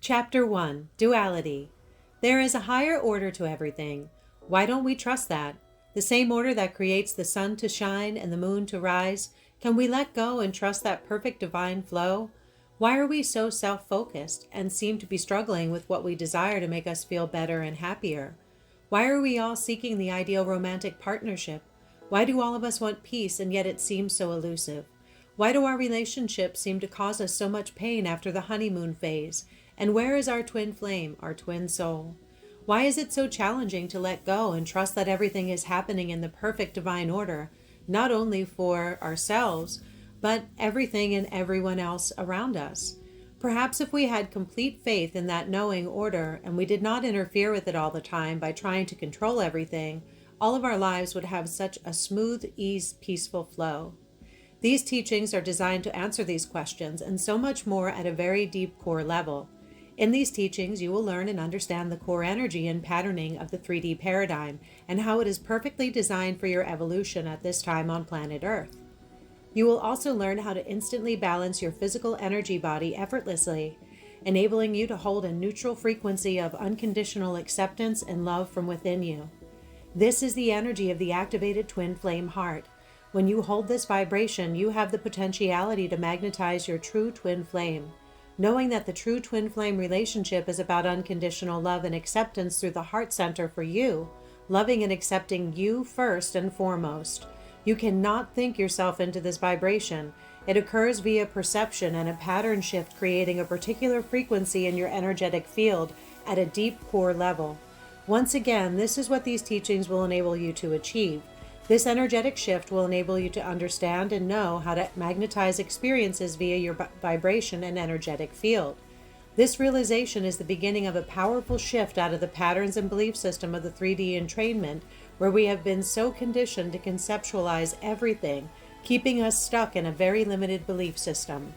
Chapter 1, Duality. There is a higher order to everything. Why don't we trust that? The same order that creates the sun to shine and the moon to rise. Can we let go and trust that perfect divine flow? Why are we so self-focused and seem to be struggling with what we desire to make us feel better and happier? Why are we all seeking the ideal romantic partnership? Why do all of us want peace and yet it seems so elusive? Why do our relationships seem to cause us so much pain after the honeymoon phase? And where is our twin flame, our twin soul? Why is it so challenging to let go and trust that everything is happening in the perfect divine order, not only for ourselves, but everything and everyone else around us? Perhaps if we had complete faith in that knowing order and we did not interfere with it all the time by trying to control everything, all of our lives would have such a smooth, ease, peaceful flow. These teachings are designed to answer these questions and so much more at a very deep core level. In these teachings, you will learn and understand the core energy and patterning of the 3D paradigm and how it is perfectly designed for your evolution at this time on planet Earth. You will also learn how to instantly balance your physical energy body effortlessly, enabling you to hold a neutral frequency of unconditional acceptance and love from within you. This is the energy of the activated twin flame heart. When you hold this vibration, you have the potentiality to magnetize your true twin flame. Knowing that the true twin flame relationship is about unconditional love and acceptance through the heart center for you, loving and accepting you first and foremost. You cannot think yourself into this vibration. It occurs via perception and a pattern shift, creating a particular frequency in your energetic field at a deep core level. Once again, this is what these teachings will enable you to achieve. This energetic shift will enable you to understand and know how to magnetize experiences via your vibration and energetic field. This realization is the beginning of a powerful shift out of the patterns and belief system of the 3D entrainment, where we have been so conditioned to conceptualize everything, keeping us stuck in a very limited belief system.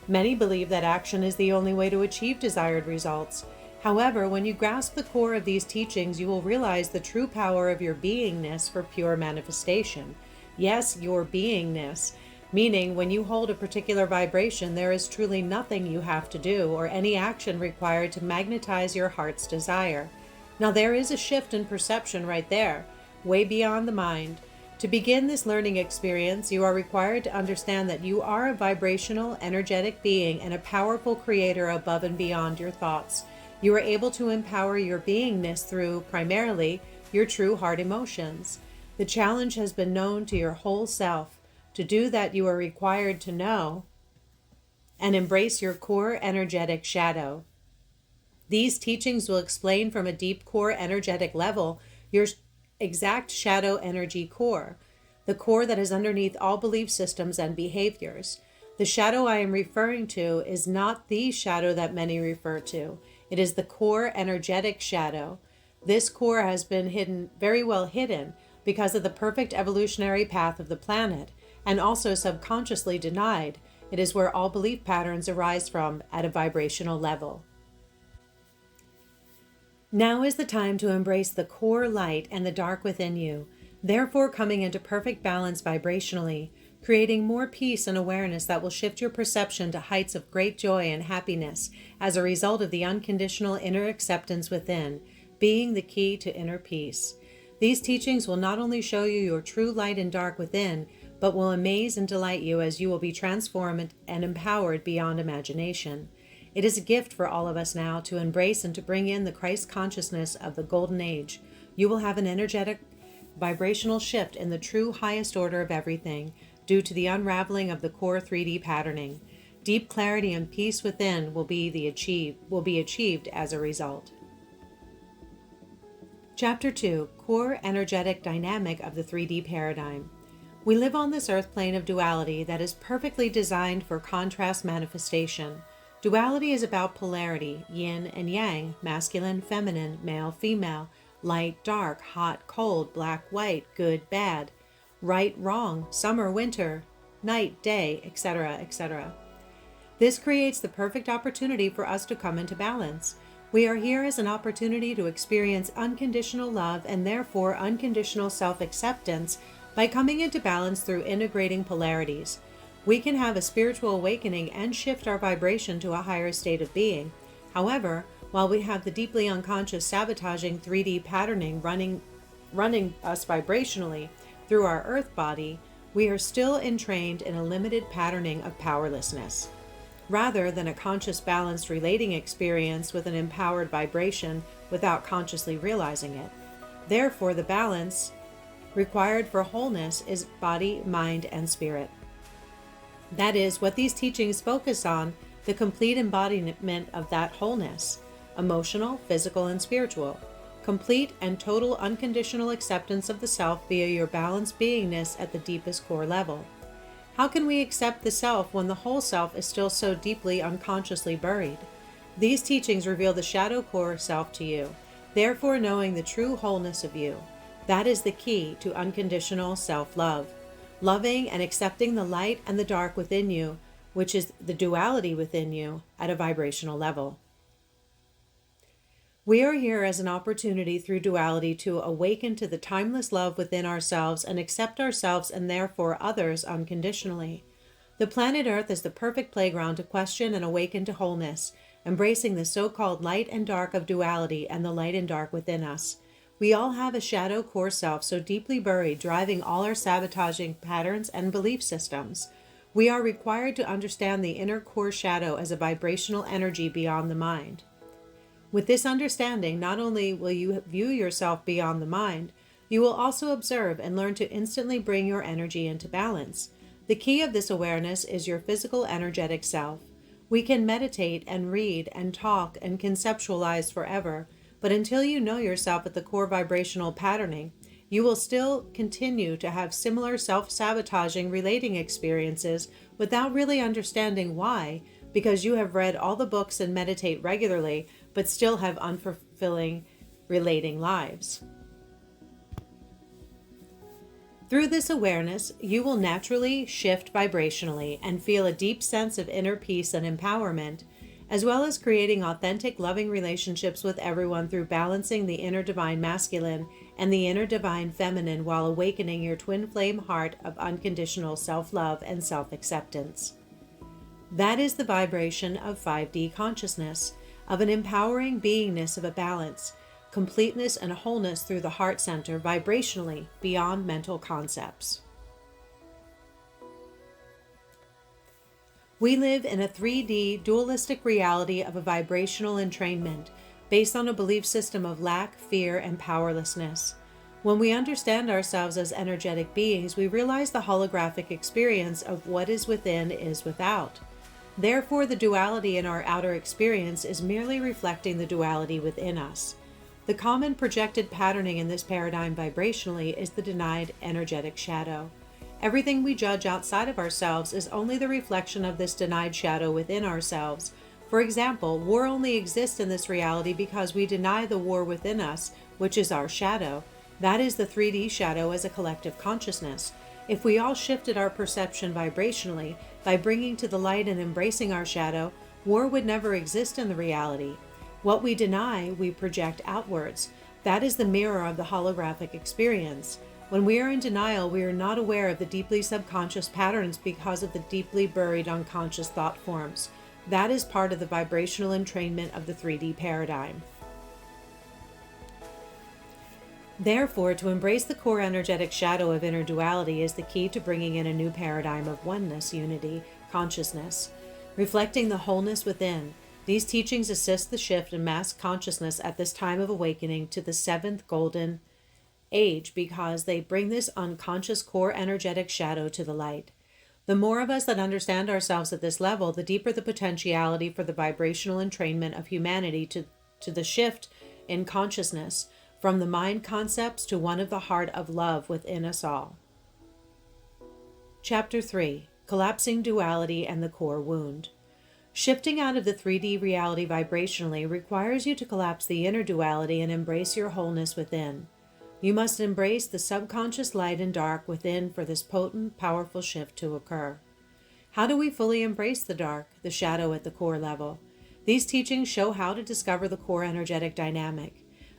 Many believe that action is the only way to achieve desired results. However, when you grasp the core of these teachings, you will realize the true power of your beingness for pure manifestation. Yes, your beingness, meaning when you hold a particular vibration, there is truly nothing you have to do or any action required to magnetize your heart's desire. Now there is a shift in perception right there, way beyond the mind. To begin this learning experience, you are required to understand that you are a vibrational, energetic being and a powerful creator above and beyond your thoughts. You are able to empower your beingness through, primarily, your true heart emotions. The challenge has been known to your whole self. To do that, you are required to know and embrace your core energetic shadow. These teachings will explain from a deep core energetic level your exact shadow energy core, the core that is underneath all belief systems and behaviors. The shadow I am referring to is not the shadow that many refer to. It is the core energetic shadow. This core has been hidden, very well hidden, because of the perfect evolutionary path of the planet, and also subconsciously denied. It is where all belief patterns arise from at a vibrational level. Now is the time to embrace the core light and the dark within you, therefore coming into perfect balance vibrationally, creating more peace and awareness that will shift your perception to heights of great joy and happiness as a result of the unconditional inner acceptance within, being the key to inner peace. These teachings will not only show you your true light and dark within, but will amaze and delight you as you will be transformed and empowered beyond imagination. It is a gift for all of us now to embrace and to bring in the Christ consciousness of the Golden Age. You will have an energetic, vibrational shift in the true highest order of everything, due to the unraveling of the core 3D patterning. Deep clarity and peace within will be achieved as a result. Chapter 2, Core Energetic Dynamic of the 3D Paradigm. We live on this earth plane of duality that is perfectly designed for contrast manifestation. Duality is about polarity, yin and yang, masculine, feminine, male, female, light, dark, hot, cold, black, white, good, bad, right, wrong, summer, winter, night, day, etc., etc. This creates the perfect opportunity for us to come into balance. We are here as an opportunity to experience unconditional love and therefore unconditional self-acceptance by coming into balance through integrating polarities. We can have a spiritual awakening and shift our vibration to a higher state of being. However, while we have the deeply unconscious sabotaging 3D patterning running us vibrationally through our earth body, we are still entrained in a limited patterning of powerlessness. Rather than a conscious balanced relating experience with an empowered vibration without consciously realizing it. Therefore, the balance required for wholeness is body, mind, and spirit. That is what these teachings focus on, the complete embodiment of that wholeness, emotional, physical, and spiritual. Complete and total unconditional acceptance of the self via your balanced beingness at the deepest core level. How can we accept the self when the whole self is still so deeply unconsciously buried? These teachings reveal the shadow core self to you, therefore knowing the true wholeness of you. That is the key to unconditional self-love. Loving and accepting the light and the dark within you, which is the duality within you, at a vibrational level. We are here as an opportunity through duality to awaken to the timeless love within ourselves and accept ourselves and therefore others unconditionally. The planet Earth is the perfect playground to question and awaken to wholeness, embracing the so-called light and dark of duality and the light and dark within us. We all have a shadow core self so deeply buried, driving all our sabotaging patterns and belief systems. We are required to understand the inner core shadow as a vibrational energy beyond the mind. With this understanding, not only will you view yourself beyond the mind, you will also observe and learn to instantly bring your energy into balance. The key of this awareness is your physical energetic self. We can meditate and read and talk and conceptualize forever, but until you know yourself at the core vibrational patterning, you will still continue to have similar self-sabotaging relating experiences without really understanding why, because you have read all the books and meditate regularly, but still have unfulfilling relating lives. Through this awareness, you will naturally shift vibrationally and feel a deep sense of inner peace and empowerment, as well as creating authentic, loving relationships with everyone through balancing the inner divine masculine and the inner divine feminine while awakening your twin flame heart of unconditional self-love and self-acceptance. That is the vibration of 5D consciousness, of an empowering beingness of a balance, completeness and wholeness through the heart center vibrationally beyond mental concepts. We live in a 3D dualistic reality of a vibrational entrainment based on a belief system of lack, fear, and powerlessness. When we understand ourselves as energetic beings, we realize the holographic experience of what is within is without. Therefore, the duality in our outer experience is merely reflecting the duality within us. The common projected patterning in this paradigm vibrationally is the denied energetic shadow. Everything we judge outside of ourselves is only the reflection of this denied shadow within ourselves. For example, war only exists in this reality because we deny the war within us, which is our shadow. That is the 3D shadow as a collective consciousness. If we all shifted our perception vibrationally by bringing to the light and embracing our shadow, war would never exist in the reality. What we deny, we project outwards. That is the mirror of the holographic experience. When we are in denial, we are not aware of the deeply subconscious patterns because of the deeply buried unconscious thought forms. That is part of the vibrational entrainment of the 3D paradigm. Therefore, to embrace the core energetic shadow of inner duality is the key to bringing in a new paradigm of oneness, unity, consciousness, reflecting the wholeness within. These teachings assist the shift in mass consciousness at this time of awakening to the 7th golden age because they bring this unconscious core energetic shadow to the light. The more of us that understand ourselves at this level, the deeper the potentiality for the vibrational entrainment of humanity to the shift in consciousness from the mind concepts to one of the heart of love within us all. Chapter 3. Collapsing Duality and the Core Wound. Shifting out of the 3D reality vibrationally requires you to collapse the inner duality and embrace your wholeness within. You must embrace the subconscious light and dark within for this potent, powerful shift to occur. How do we fully embrace the dark, the shadow at the core level? These teachings show how to discover the core energetic dynamic.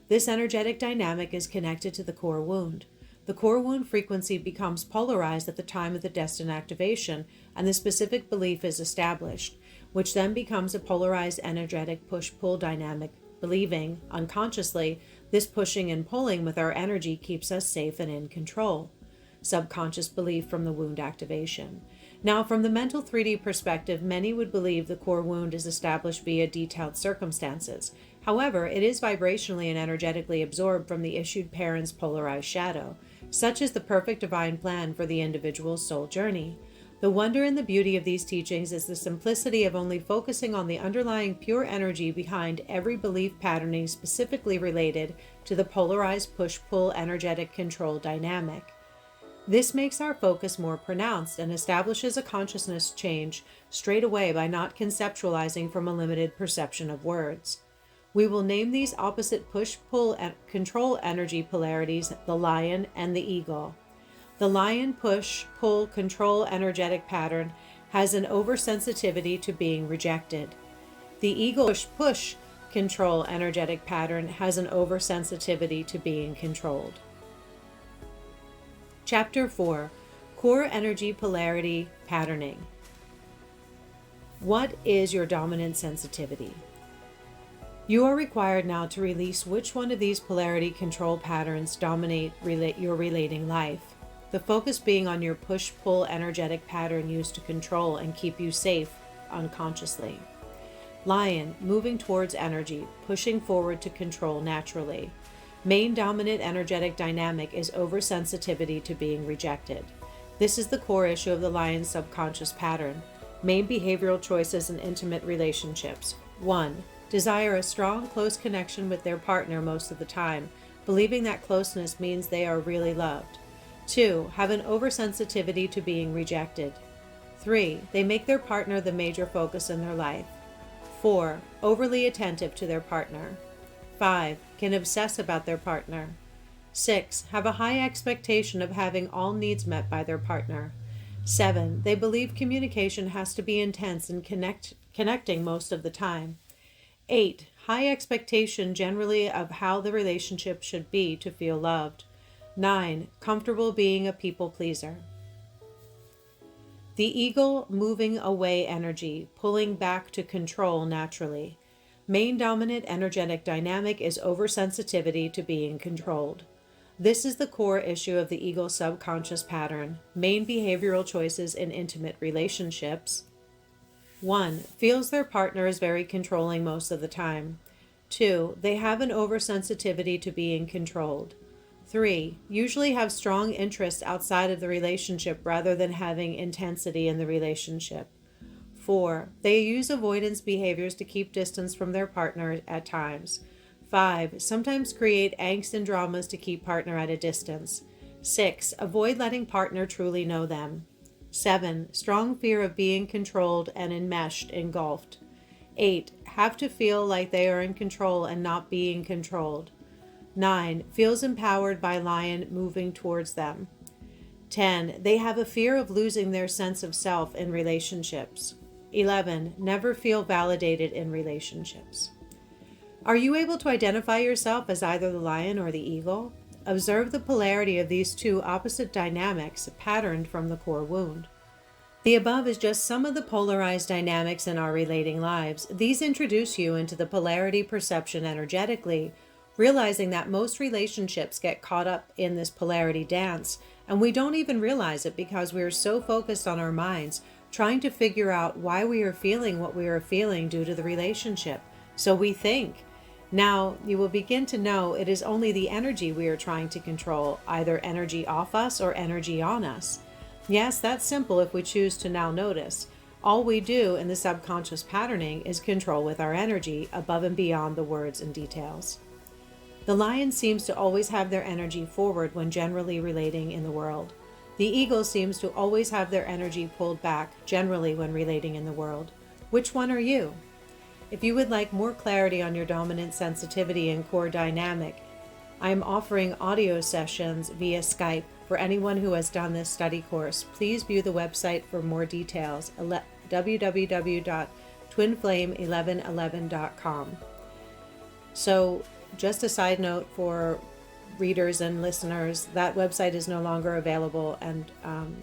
This energetic dynamic is connected to the core wound. The core wound frequency becomes polarized at the time of the destined activation, and the specific belief is established. which then becomes a polarized energetic push-pull dynamic, believing, unconsciously, this pushing and pulling with our energy keeps us safe and in control. Subconscious belief from the wound activation. Now, from the mental 3D perspective, many would believe the core wound is established via detailed circumstances. However, it is vibrationally and energetically absorbed from the issued parent's polarized shadow. Such is the perfect divine plan for the individual's soul journey. The wonder and the beauty of these teachings is the simplicity of only focusing on the underlying pure energy behind every belief patterning specifically related to the polarized push-pull energetic control dynamic. This makes our focus more pronounced and establishes a consciousness change straight away by not conceptualizing from a limited perception of words. We will name these opposite push-pull and control energy polarities the lion and the eagle. The lion push-pull control energetic pattern has an oversensitivity to being rejected. The eagle push-push control energetic pattern has an oversensitivity to being controlled. Chapter 4. Core Energy Polarity Patterning. What is your dominant sensitivity? You are required now to release which one of these polarity control patterns dominate your relating life. The focus being on your push-pull energetic pattern used to control and keep you safe unconsciously. Lion, moving towards energy, pushing forward to control naturally. Main dominant energetic dynamic is oversensitivity to being rejected. This is the core issue of the lion's subconscious pattern. Main behavioral choices in intimate relationships. 1. Desire a strong, close connection with their partner most of the time, believing that closeness means they are really loved. 2. Have an oversensitivity to being rejected. 3. They make their partner the major focus in their life. 4. Overly attentive to their partner. 5. Can obsess about their partner. 6. Have a high expectation of having all needs met by their partner. 7. They believe communication has to be intense and connecting most of the time. 8. High expectation generally of how the relationship should be to feel loved. 9. Comfortable being a people pleaser. The eagle moving away energy, pulling back to control naturally. Main dominant energetic dynamic is oversensitivity to being controlled. This is the core issue of the eagle's subconscious pattern. Main behavioral choices in intimate relationships. 1. Feels their partner is very controlling most of the time. 2. They have an oversensitivity to being controlled. 3. Usually have strong interests outside of the relationship rather than having intensity in the relationship. 4. They use avoidance behaviors to keep distance from their partner at times. 5. Sometimes create angst and dramas to keep partner at a distance. 6. Avoid letting partner truly know them. 7. Strong fear of being controlled and enmeshed, engulfed. 8. Have to feel like they are in control and not being controlled. 9. Feels empowered by lion moving towards them. 10. They have a fear of losing their sense of self in relationships. 11. Never feel validated in relationships. Are you able to identify yourself as either the lion or the eagle? Observe the polarity of these two opposite dynamics patterned from the core wound. The above is just some of the polarized dynamics in our relating lives. These introduce you into the polarity perception energetically, realizing that most relationships get caught up in this polarity dance, and we don't even realize it because we are so focused on our minds, trying to figure out why we are feeling what we are feeling due to the relationship. So we think. Now, you will begin to know it is only the energy we are trying to control, either energy off us or energy on us. Yes, that's simple if we choose to now notice. All we do in the subconscious patterning is control with our energy above and beyond the words and details. The lion seems to always have their energy forward when generally relating in the world. The eagle seems to always have their energy pulled back, generally when relating in the world. Which one are you? If you would like more clarity on your dominant sensitivity and core dynamic, I am offering audio sessions via Skype for anyone who has done this study course. Please view the website for more details, www.twinflame1111.com. So, just a side note for readers and listeners, that website is no longer available, and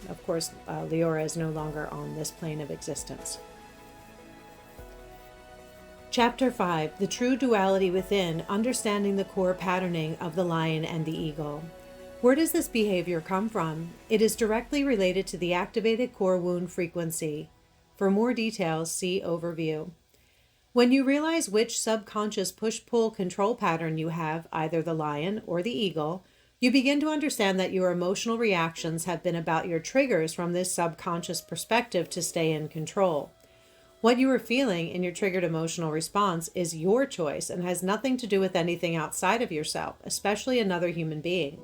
of course Liora is no longer on this plane of existence. Chapter 5: The True Duality Within, Understanding the Core Patterning of the Lion and the Eagle. Where does this behavior come from? It is directly related to the activated core wound frequency. For more details, see Overview. When you realize which subconscious push-pull control pattern you have, either the lion or the eagle, you begin to understand that your emotional reactions have been about your triggers from this subconscious perspective to stay in control. What you are feeling in your triggered emotional response is your choice and has nothing to do with anything outside of yourself, especially another human being.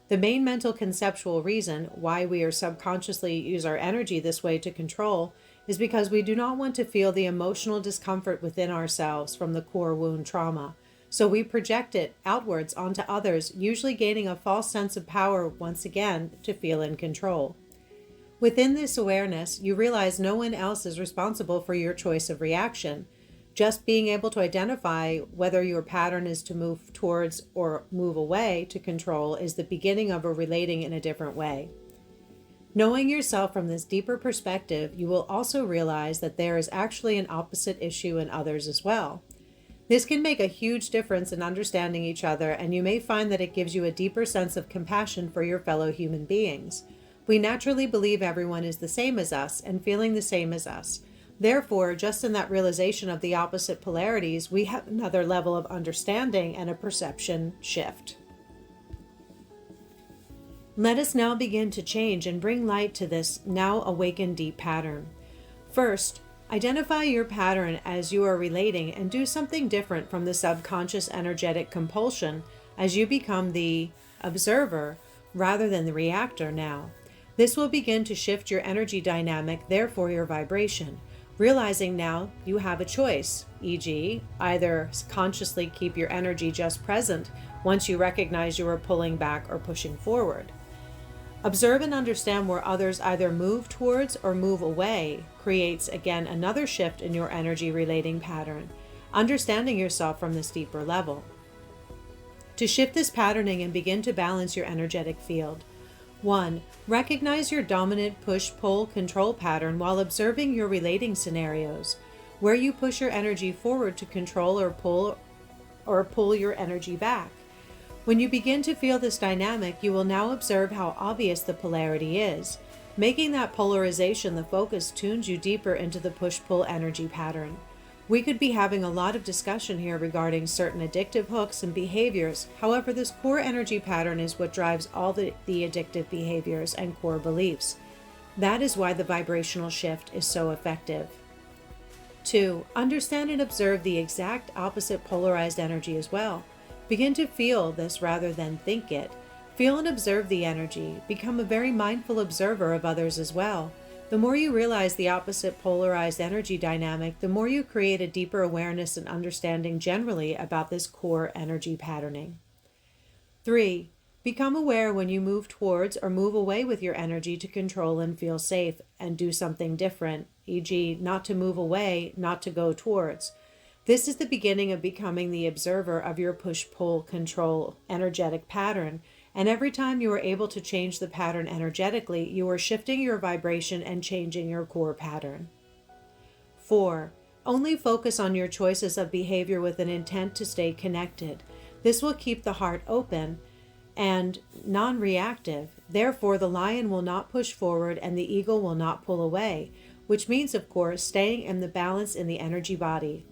The main mental conceptual reason why we are subconsciously use our energy this way to control is because we do not want to feel the emotional discomfort within ourselves from the core wound trauma. So we project it outwards onto others, usually gaining a false sense of power once again to feel in control. Within this awareness, you realize no one else is responsible for your choice of reaction. Just being able to identify whether your pattern is to move towards or move away to control is the beginning of a relating in a different way. Knowing yourself from this deeper perspective, you will also realize that there is actually an opposite issue in others as well. This can make a huge difference in understanding each other, and you may find that it gives you a deeper sense of compassion for your fellow human beings. We naturally believe everyone is the same as us and feeling the same as us. Therefore, just in that realization of the opposite polarities, we have another level of understanding and a perception shift. Let us now begin to change and bring light to this now awakened deep pattern. First, identify your pattern as you are relating and do something different from the subconscious energetic compulsion as you become the observer rather than the reactor now. This will begin to shift your energy dynamic, therefore your vibration. Realizing now you have a choice, e.g., either consciously keep your energy just present once you recognize you are pulling back or pushing forward. Observe and understand where others either move towards or move away creates again another shift in your energy relating pattern, understanding yourself from this deeper level. To shift this patterning and begin to balance your energetic field. 1. Recognize your dominant push-pull control pattern while observing your relating scenarios, where you push your energy forward to control or pull your energy back. When you begin to feel this dynamic, you will now observe how obvious the polarity is. Making that polarization the focus tunes you deeper into the push-pull energy pattern. We could be having a lot of discussion here regarding certain addictive hooks and behaviors. However, this core energy pattern is what drives all the addictive behaviors and core beliefs. That is why the vibrational shift is so effective. 2. Understand and observe the exact opposite polarized energy as well. Begin to feel this rather than think it. Feel and observe the energy. Become a very mindful observer of others as well. The more you realize the opposite polarized energy dynamic, the more you create a deeper awareness and understanding generally about this core energy patterning. 3. Become aware when you move towards or move away with your energy to control and feel safe and do something different, e.g., not to move away, not to go towards. This is the beginning of becoming the observer of your push-pull control energetic pattern. And every time you are able to change the pattern energetically, you are shifting your vibration and changing your core pattern. 4. Only focus on your choices of behavior with an intent to stay connected. This will keep the heart open and non-reactive. Therefore, the lion will not push forward and the eagle will not pull away, which means, of course, staying in the balance in the energy body.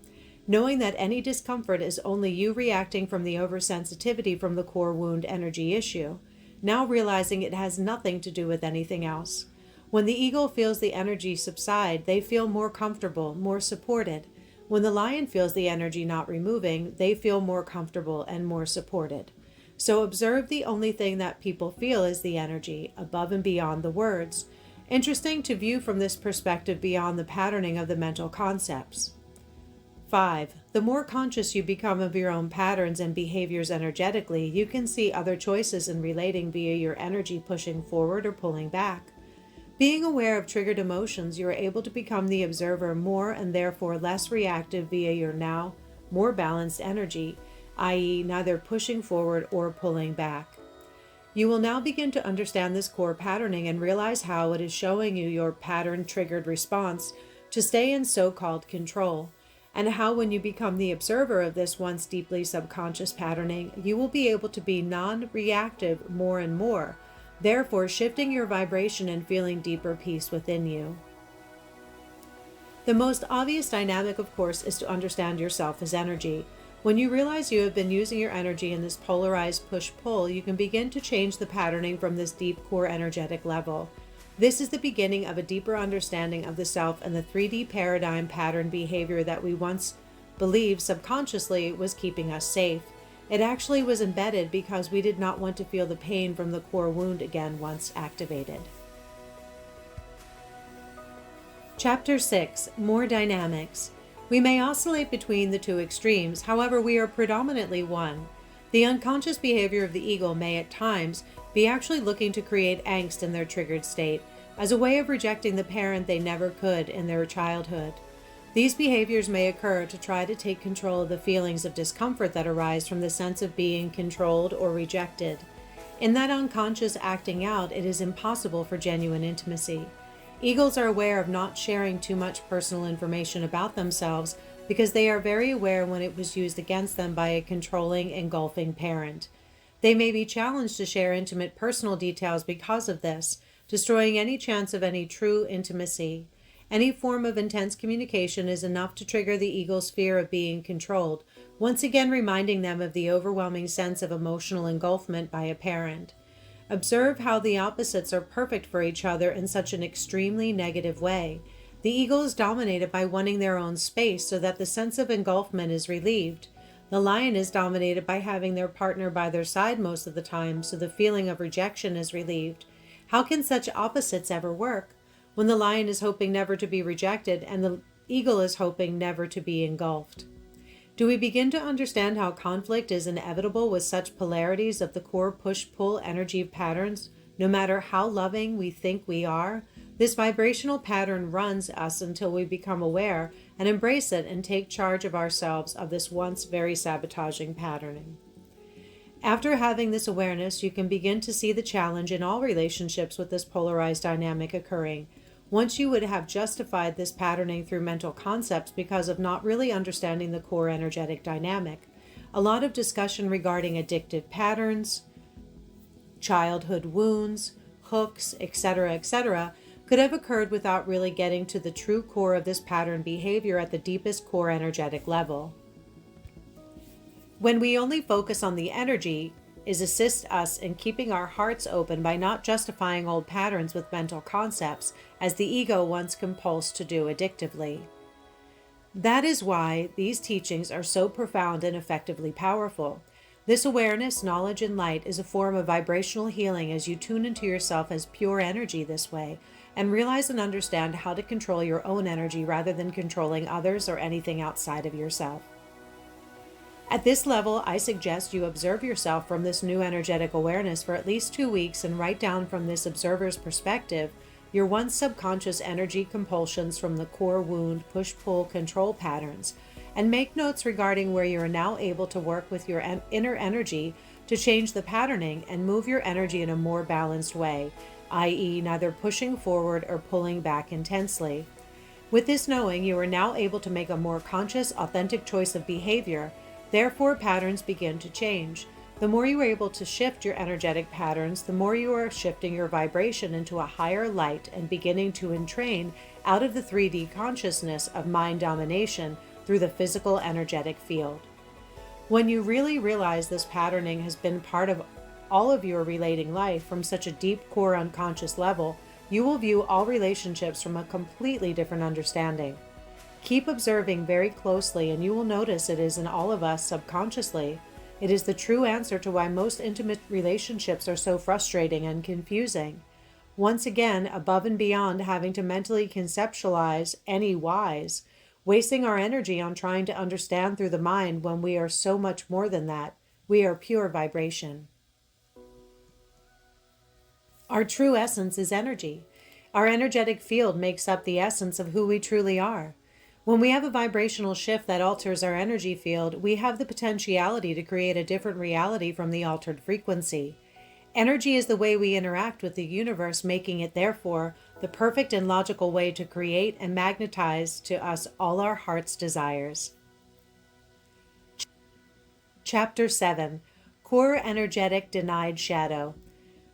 Knowing that any discomfort is only you reacting from the oversensitivity from the core wound energy issue, now realizing it has nothing to do with anything else. When the eagle feels the energy subside, they feel more comfortable, more supported. When the lion feels the energy not removing, they feel more comfortable and more supported. So observe the only thing that people feel is the energy, above and beyond the words. Interesting to view from this perspective beyond the patterning of the mental concepts. 5. The more conscious you become of your own patterns and behaviors energetically, you can see other choices in relating via your energy pushing forward or pulling back. Being aware of triggered emotions, you are able to become the observer more and therefore less reactive via your now more balanced energy, i.e., neither pushing forward or pulling back. You will now begin to understand this core patterning and realize how it is showing you your pattern-triggered response to stay in so-called control. and how when you become the observer of this once deeply subconscious patterning, you will be able to be non-reactive more and more, therefore shifting your vibration and feeling deeper peace within you. The most obvious dynamic, of course, is to understand yourself as energy. When you realize you have been using your energy in this polarized push-pull, you can begin to change the patterning from this deep core energetic level. This is the beginning of a deeper understanding of the self and the 3D paradigm pattern behavior that we once believed subconsciously was keeping us safe. It actually was embedded because we did not want to feel the pain from the core wound again once activated. Chapter 6. More Dynamics. We may oscillate between the two extremes, however we are predominantly one. The unconscious behavior of the ego may at times be actually looking to create angst in their triggered state, as a way of rejecting the parent they never could in their childhood. These behaviors may occur to try to take control of the feelings of discomfort that arise from the sense of being controlled or rejected. In that unconscious acting out, it is impossible for genuine intimacy. Eagles are aware of not sharing too much personal information about themselves because they are very aware when it was used against them by a controlling, engulfing parent. They may be challenged to share intimate personal details because of this, destroying any chance of any true intimacy. Any form of intense communication is enough to trigger the eagle's fear of being controlled, once again reminding them of the overwhelming sense of emotional engulfment by a parent. Observe how the opposites are perfect for each other in such an extremely negative way. The eagle is dominated by wanting their own space so that the sense of engulfment is relieved. The lion is dominated by having their partner by their side most of the time, so the feeling of rejection is relieved. How can such opposites ever work? When the lion is hoping never to be rejected and the eagle is hoping never to be engulfed. Do we begin to understand how conflict is inevitable with such polarities of the core push-pull energy patterns, no matter how loving we think we are? This vibrational pattern runs us until we become aware and embrace it and take charge of ourselves of this once very sabotaging patterning. After having this awareness, you can begin to see the challenge in all relationships with this polarized dynamic occurring. Once you would have justified this patterning through mental concepts because of not really understanding the core energetic dynamic. A lot of discussion regarding addictive patterns, childhood wounds, hooks, etc., could have occurred without really getting to the true core of this pattern behavior at the deepest core energetic level. When we only focus on the energy, is assist us in keeping our hearts open by not justifying old patterns with mental concepts, as the ego once compulsed to do addictively. That is why these teachings are so profound and effectively powerful. This awareness, knowledge, and light is a form of vibrational healing as you tune into yourself as pure energy this way, and realize and understand how to control your own energy rather than controlling others or anything outside of yourself. At this level, I suggest you observe yourself from this new energetic awareness for at least 2 weeks and write down from this observer's perspective your once subconscious energy compulsions from the core wound push-pull control patterns, and make notes regarding where you are now able to work with your inner energy to change the patterning and move your energy in a more balanced way, i.e. neither pushing forward or pulling back intensely. With this knowing, you are now able to make a more conscious, authentic choice of behavior. Therefore, patterns begin to change. The more you are able to shift your energetic patterns, the more you are shifting your vibration into a higher light and beginning to entrain out of the 3D consciousness of mind domination through the physical energetic field. When you really realize this patterning has been part of all of your relating life from such a deep core unconscious level, you will view all relationships from a completely different understanding. Keep observing very closely and you will notice it is in all of us subconsciously. It is the true answer to why most intimate relationships are so frustrating and confusing. Once again, above and beyond having to mentally conceptualize any whys, wasting our energy on trying to understand through the mind when we are so much more than that. We are pure vibration. Our true essence is energy. Our energetic field makes up the essence of who we truly are. When we have a vibrational shift that alters our energy field, we have the potentiality to create a different reality from the altered frequency. Energy is the way we interact with the universe, making it, therefore, the perfect and logical way to create and magnetize to us all our heart's desires. Chapter 7. Core Energetic Denied Shadow.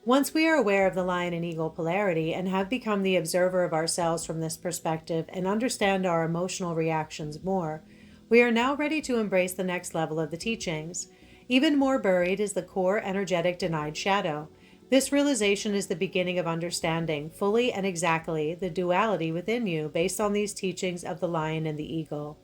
Once we are aware of the lion and eagle polarity and have become the observer of ourselves from this perspective and understand our emotional reactions more, we are now ready to embrace the next level of the teachings. Even more buried is the core energetic denied shadow. This realization is the beginning of understanding fully and exactly the duality within you based on these teachings of the lion and the eagle.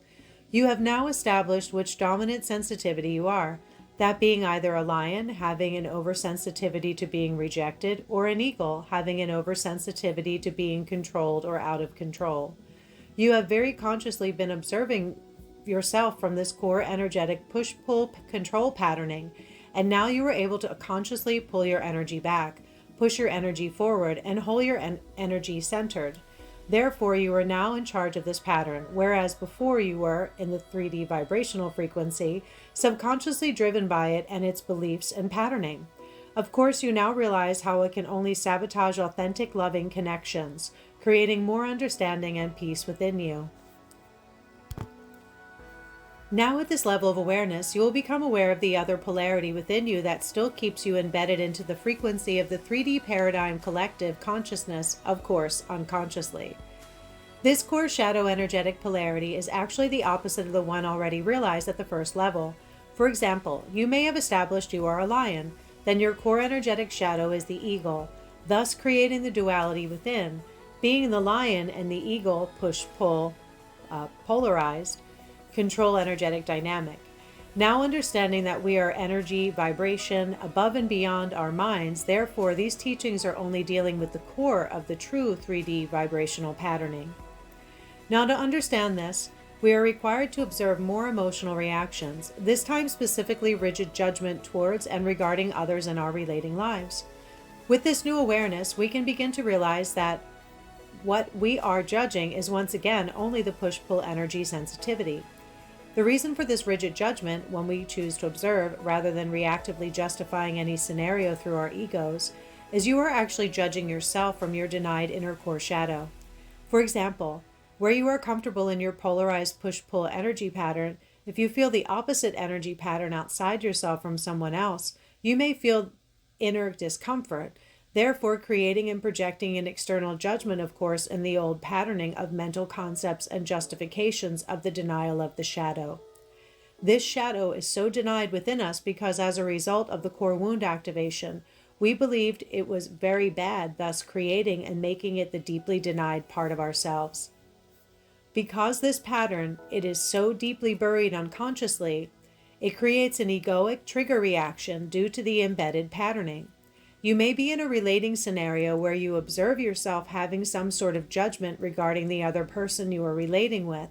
You have now established which dominant sensitivity you are, that being either a lion, having an oversensitivity to being rejected, or an eagle, having an oversensitivity to being controlled or out of control. You have very consciously been observing yourself from this core energetic push-pull control patterning, and now you are able to consciously pull your energy back, push your energy forward, and hold your energy centered. Therefore, you are now in charge of this pattern, whereas before you were, in the 3D vibrational frequency, subconsciously driven by it and its beliefs and patterning. Of course, you now realize how it can only sabotage authentic, loving connections, creating more understanding and peace within you. Now at this level of awareness, you will become aware of the other polarity within you that still keeps you embedded into the frequency of the 3D paradigm collective consciousness, of course, unconsciously. This core shadow energetic polarity is actually the opposite of the one already realized at the first level. For example, you may have established you are a lion, then your core energetic shadow is the eagle, thus creating the duality within, being the lion and the eagle push-pull, polarized, control energetic dynamic. Now understanding that we are energy, vibration, above and beyond our minds, therefore these teachings are only dealing with the core of the true 3D vibrational patterning. Now to understand this, we are required to observe more emotional reactions, this time specifically rigid judgment towards and regarding others in our relating lives. With this new awareness, we can begin to realize that what we are judging is once again only the push-pull energy sensitivity. The reason for this rigid judgment, when we choose to observe rather than reactively justifying any scenario through our egos, is you are actually judging yourself from your denied inner core shadow. For example, where you are comfortable in your polarized push-pull energy pattern, if you feel the opposite energy pattern outside yourself from someone else, you may feel inner discomfort, therefore creating and projecting an external judgment, of course, in the old patterning of mental concepts and justifications of the denial of the shadow. This shadow is so denied within us because as a result of the core wound activation, we believed it was very bad, thus creating and making it the deeply denied part of ourselves. Because this pattern, it is so deeply buried unconsciously, it creates an egoic trigger reaction due to the embedded patterning. You may be in a relating scenario where you observe yourself having some sort of judgment regarding the other person you are relating with.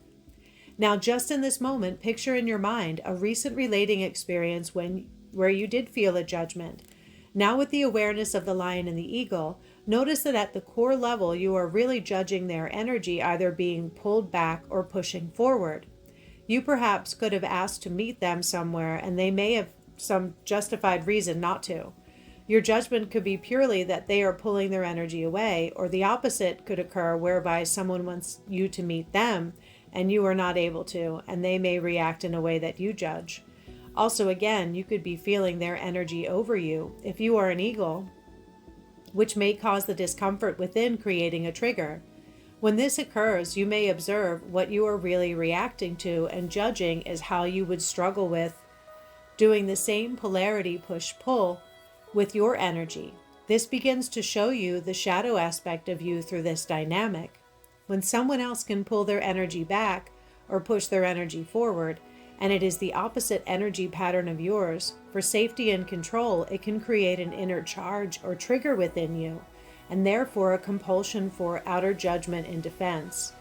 Now, just in this moment, picture in your mind a recent relating experience where you did feel a judgment. Now, with the awareness of the lion and the eagle, notice that at the core level, you are really judging their energy either being pulled back or pushing forward. You perhaps could have asked to meet them somewhere, and they may have some justified reason not to. Your judgment could be purely that they are pulling their energy away, or the opposite could occur whereby someone wants you to meet them and you are not able to, and they may react in a way that you judge. Also, again, you could be feeling their energy over you if you are an eagle, which may cause the discomfort within, creating a trigger. When this occurs, you may observe what you are really reacting to and judging is how you would struggle with doing the same polarity push-pull with your energy. This begins to show you the shadow aspect of you through this dynamic. When someone else can pull their energy back or push their energy forward, and it is the opposite energy pattern of yours, for safety and control, it can create an inner charge or trigger within you, and therefore a compulsion for outer judgment and defense.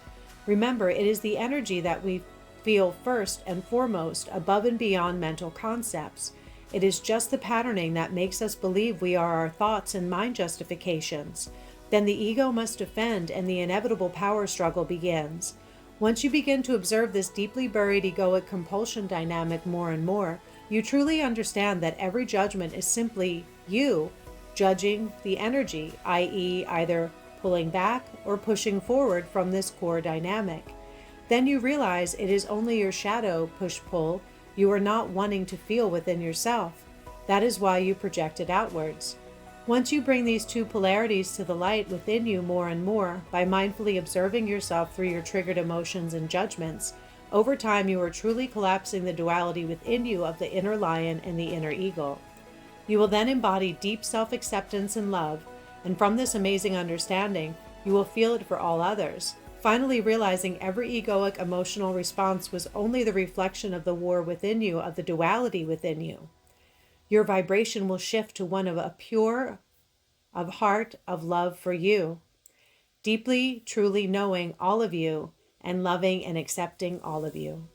Remember, it is the energy that we feel first and foremost above and beyond mental concepts. It is just the patterning that makes us believe we are our thoughts and mind justifications. Then the ego must defend and the inevitable power struggle begins. Once you begin to observe this deeply buried egoic compulsion dynamic more and more, you truly understand that every judgment is simply you judging the energy, i.e. either pulling back or pushing forward from this core dynamic. Then you realize it is only your shadow push-pull you are not wanting to feel within yourself. That is why you project it outwards. Once you bring these two polarities to the light within you more and more, by mindfully observing yourself through your triggered emotions and judgments, over time you are truly collapsing the duality within you of the inner lion and the inner eagle. You will then embody deep self-acceptance and love, and from this amazing understanding, you will feel it for all others, finally realizing every egoic emotional response was only the reflection of the war within you, of the duality within you. Your vibration will shift to one of a pure, of heart, of love for you, deeply, truly knowing all of you and loving and accepting all of you.